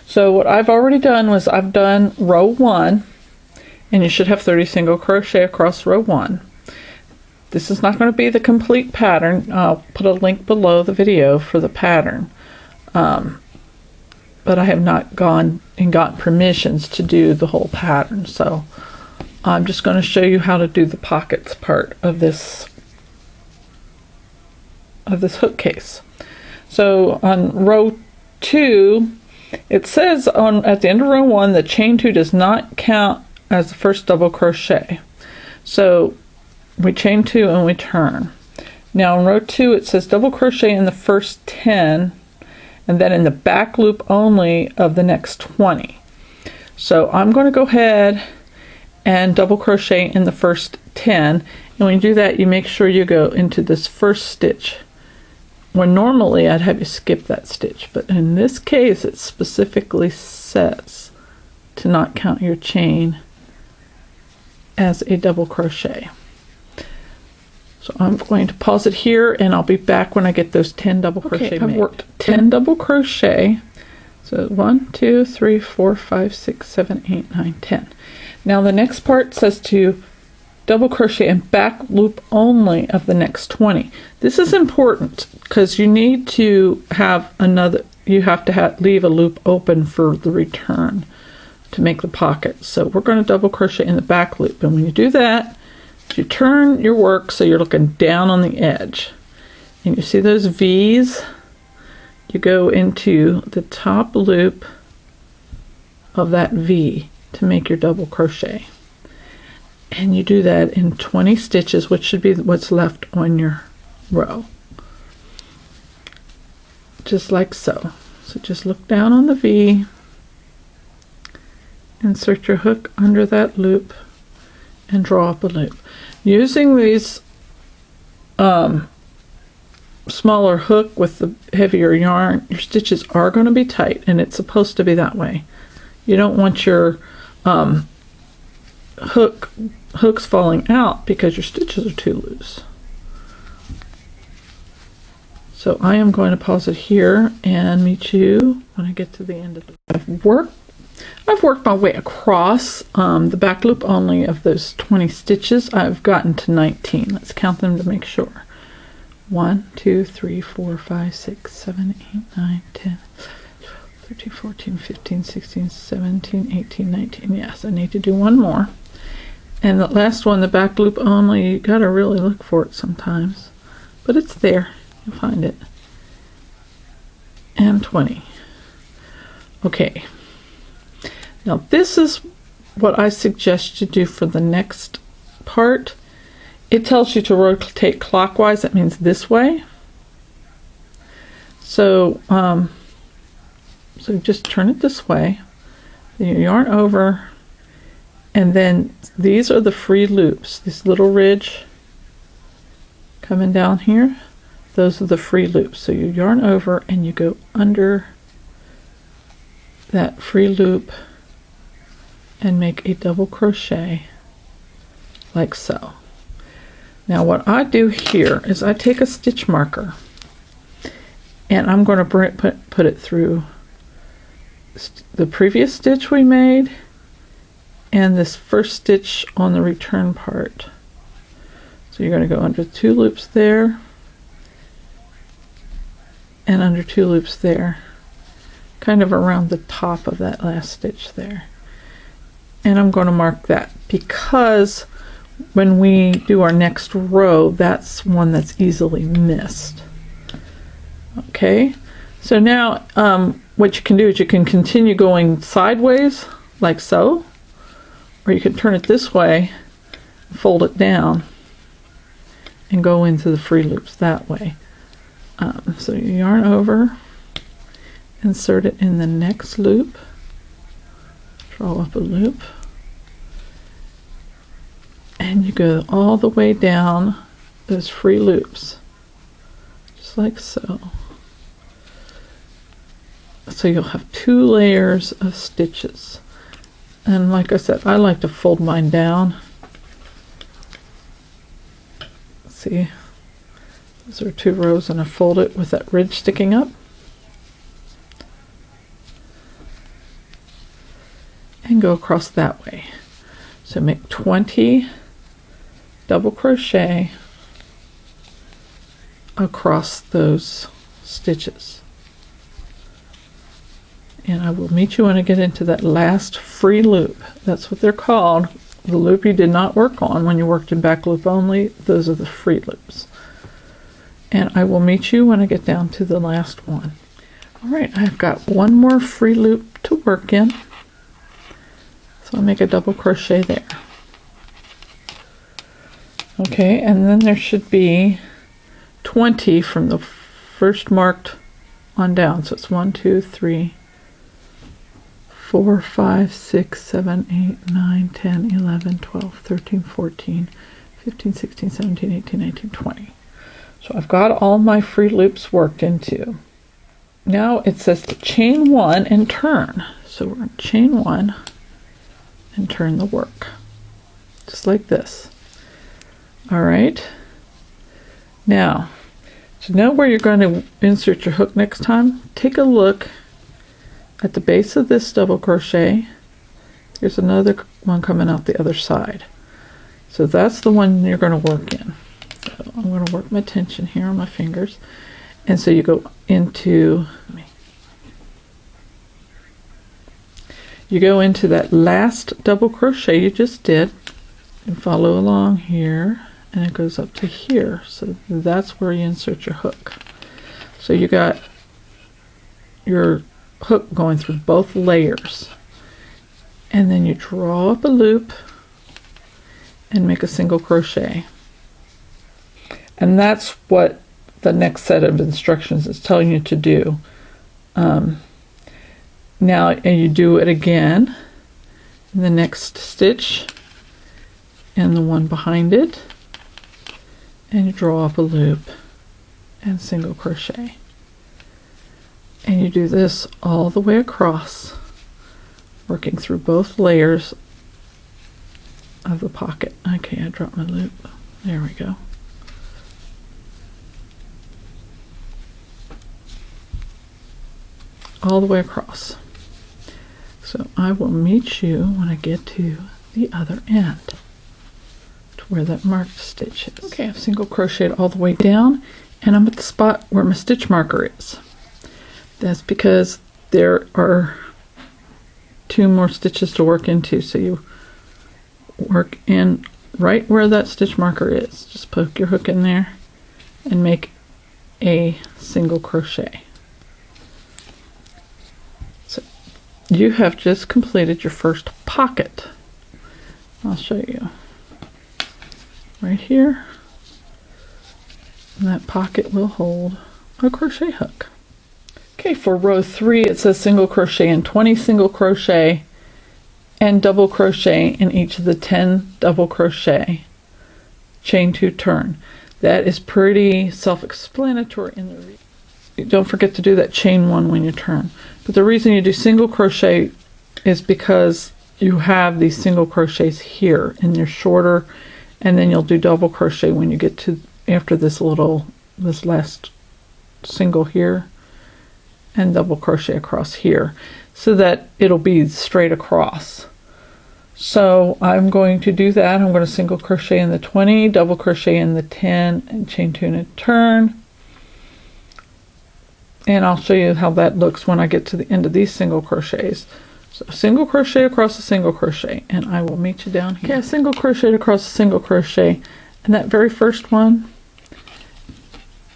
So what I've already done was I've done row 1, and you should have 30 single crochet across row 1. This is not going to be the complete pattern. I'll put a link below the video for the pattern. But I have not gone and got permissions to do the whole pattern, so I'm just going to show you how to do the pockets part of this hook case. So on row 2, it says at the end of row 1 the chain 2 does not count as the first double crochet. So we chain 2 and we turn. Now in row 2 it says double crochet in the first 10 and then in the back loop only of the next 20. So I'm going to go ahead and double crochet in the first 10, and when you do that you make sure you go into this first stitch, when normally I'd have you skip that stitch, but in this case it specifically says to not count your chain as a double crochet. So I'm going to pause it here and I'll be back when I get those 10 double crochet made. I've worked 10 double crochet. So 1, 2, 3, 4, 5, 6, 7, 8, 9, 10. Now the next part says to double crochet and back loop only of the next 20. This is important because you need to have leave a loop open for the return to make the pocket. So we're going to double crochet in the back loop, and when you do that, you turn your work so you're looking down on the edge, and you see those V's, you go into the top loop of that V to make your double crochet, and you do that in 20 stitches, which should be what's left on your row, just like so. So just look down on the V, insert your hook under that loop and draw up a loop. Using these smaller hook with the heavier yarn, your stitches are going to be tight, and it's supposed to be that way. You don't want your hooks falling out because your stitches are too loose. So I am going to pause it here and meet you when I get to the end of the I've worked my way across the back loop only of those 20 stitches. I've gotten to 19. Let's count them to make sure. 1, 2, 3, 4, 5, 6, 7, 8, 9, 10, 13, 14, 15, 16, 17, 18, 19. Yes, I need to do one more. And the last one, the back loop only, you gotta really look for it sometimes. But it's there. You'll find it. And 20. Okay. Now this is what I suggest you do for the next part. It tells you to rotate clockwise. That means this way. So so just turn it this way. Then you yarn over, and then these are the free loops. This little ridge coming down here, those are the free loops. So you yarn over and you go under that free loop and make a double crochet like so. Now what I do here is I take a stitch marker and I'm going to put it through the previous stitch we made and this first stitch on the return part. So you're going to go under 2 loops there and under 2 loops there, kind of around the top of that last stitch there. And I'm going to mark that because when we do our next row, that's one that's easily missed. Okay, so now what you can do is you can continue going sideways like so, or you can turn it this way, fold it down, and go into the free loops that way. So you yarn over, insert it in the next loop, draw up a loop, and you go all the way down those free loops, just like so. So you'll have 2 layers of stitches. And like I said, I like to fold mine down. See, those are 2 rows, and I fold it with that ridge sticking up. and go across that way. So make 20 double crochet across those stitches. And I will meet you when I get into that last free loop. That's what they're called. The loop you did not work on when you worked in back loop only, those are the free loops. And I will meet you when I get down to the last one. All right, I've got one more free loop to work in. So I'll make a double crochet there. Okay, and then there should be 20 from the first marked on down. So it's 1, 2, 3, 4, 5, 6, 7, 8, 9, 10, 11, 12, 13, 14, 15, 16, 17, 18, 19, 20. So I've got all my free loops worked into. Now it says to chain 1 and turn. So we're going to chain 1 and turn the work. Just like this. All right. Now, to know where you're going to insert your hook next time, take a look at the base of this double crochet. There's another one coming out the other side. So that's the one you're going to work in. So I'm going to work my tension here on my fingers. And so you go into that last double crochet you just did and follow along here, and it goes up to here. So that's where you insert your hook. So you got your hook going through both layers, and then you draw up a loop and make a single crochet. And that's what the next set of instructions is telling you to do. Now, and you do it again in the next stitch and the one behind it, and you draw up a loop and single crochet. And you do this all the way across, working through both layers of the pocket. Okay, I dropped my loop. There we go. All the way across. So I will meet you when I get to the other end, to where that marked stitch is. Okay, I've single crocheted all the way down, and I'm at the spot where my stitch marker is. That's because there are 2 more stitches to work into. So you work in right where that stitch marker is. Just poke your hook in there and make a single crochet. So you have just completed your first pocket. I'll show you right here. And that pocket will hold a crochet hook. Okay, for row 3 it says single crochet and 20 single crochet and double crochet in each of the 10 double crochet, chain 2, turn. That is pretty self-explanatory in the don't forget to do that chain 1 when you turn. But the reason you do single crochet is because you have these single crochets here and they're shorter, and then you'll do double crochet when you get to after this last single here, and double crochet across here, so that it'll be straight across. So I'm going to do that. I'm going to single crochet in the 20, double crochet in the 10, and chain 2 and turn. And I'll show you how that looks when I get to the end of these single crochets. So single crochet across a single crochet, and I will meet you down here. Okay, I single crochet across a single crochet, and that very first one,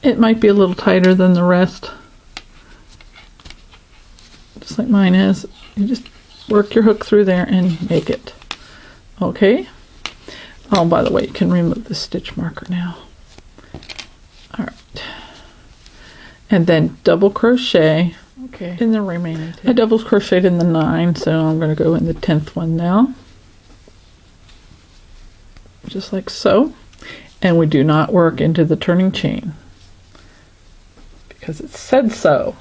it might be a little tighter than the rest, just like mine is. You just work your hook through there and make it. Okay. Oh, by the way, you can remove the stitch marker now. All right. And then double crochet. Okay. In the remaining 10. I double crocheted in the 9, so I'm going to go in the 10th one now. Just like so. And we do not work into the turning chain, because it said so.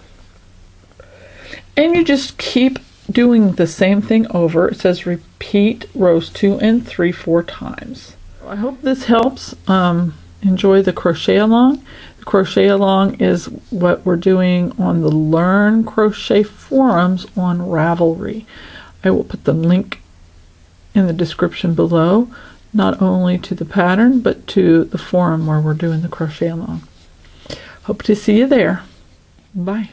And you just keep doing the same thing over. It says repeat rows 2 and 3 4 times. I hope this helps. Enjoy the crochet along. The crochet along is what we're doing on the Learn Crochet forums on Ravelry. I will put the link in the description below, not only to the pattern but to the forum where we're doing the crochet along. Hope to see you there. Bye.